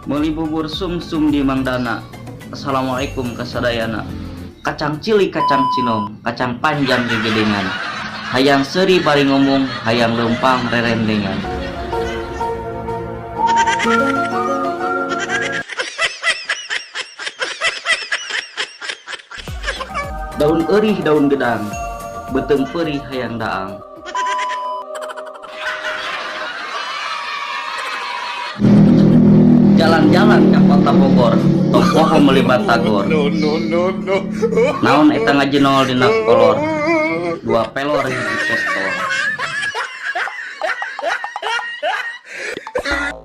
Meuli bubur sumsum di Mangdana. Assalamualaikum kasadayana. Kacang cili kacang cinom, kacang panjang gegedengan. Hayang seri bari ngomong, hayang lempang rerendengan. Daun erih daun gedang, beteng perih hayang daang. Jalan-jalan ke kota Bogor, tong poho melibat tagor. Naon eta ngajenol dina kolor, dua pelor hiji pistol.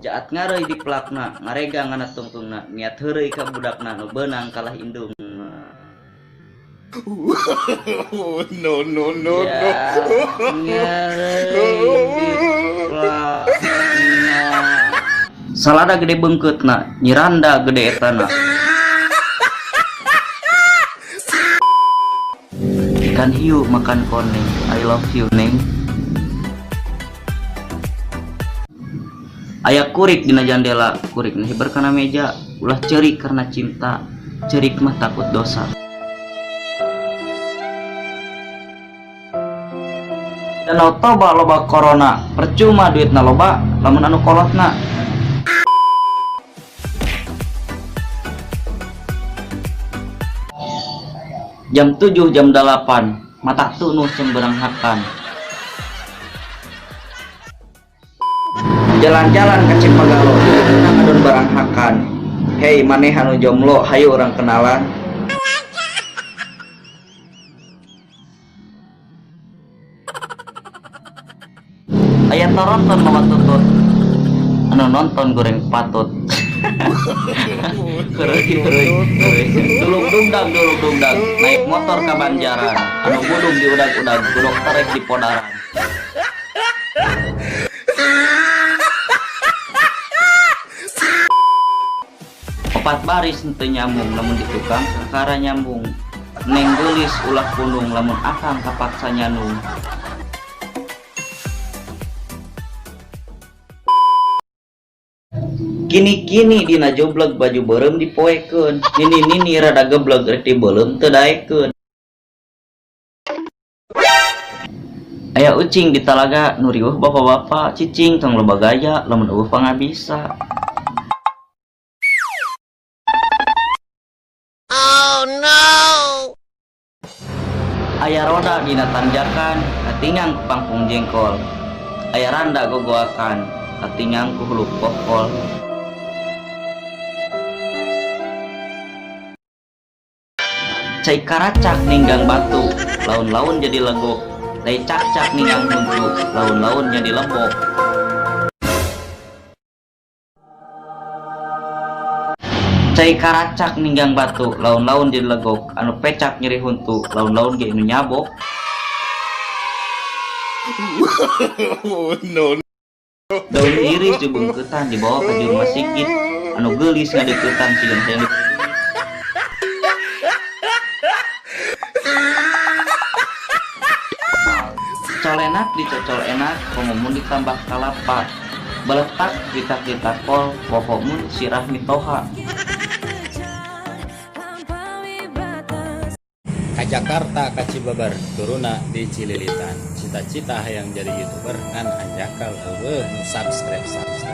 Jaat ngareuy di pelakna, ngarega ngana tungtungna, niat heureuy ka budakna nu beunang kalah indung. Ya, ngareuy di pelakna. Salada gede beungkeutna, nyiranda gede etana. Ikan hiu makan koneng, I love you neng. Aya kurik dina jandela, kurik nah hiber kana meja, ulah ceurik karena cinta, ceurik mah takut dosa. Danau Toba loba corona, percuma duitna loba, lamun anu kolotna. Jam 7 jam 8 mata tunus cemberang hakan. Jalan-jalan ke Cipagalo nang adon barang hakan. Hei maneh anu jomblo hayu orang kenalan. Aya toronton mama tutut anu nonton goreng patut. Duluk dumdang naik motor ke Banjaran, anu gudung di udag-udag, gudok terek di Podaran. Opat baris henteu nyambung, lamun di tukang kakara nyambung. Neng geulis ulah pundung, lamun akang kapaksa nyanung. Kini-kini dina jobleg baju beureum dipoekeun, nini rada gebleg rek dibeuleum teu daekeun. Aya ucing di talaga nu riweuh bapak-bapak, cicing tong loba gaya lamun eueuh pangabisa. Oh no. Aya roda dina tanjakan, katingang ku pangpung jengkol. Aya randa gogoakan, katingang ku huluk pokol. Cai karacak ninggang batu, laun-laun jadi legok. Cai cak-cak ninggang huntu, laun-laun jadi lebok. Cai karacak ninggang batu, laun-laun jadi legok. Anu pecak nyeri huntu, laun-laun ge anu nyabok. Daun iris dibeungkeutan dibawa ka juru masigit, anu geulis ngadeuketan sigan hayang. Colenak dicocol enak, komomun ditambah kalapa. Beletak kita kol, pokokmun sirah mitoha. Ka Jakarta ka Cibabar, turuna di Cililitan. Cita-cita hayang jadi YouTuber ngan hanjakal eueuh nu subscribe aja.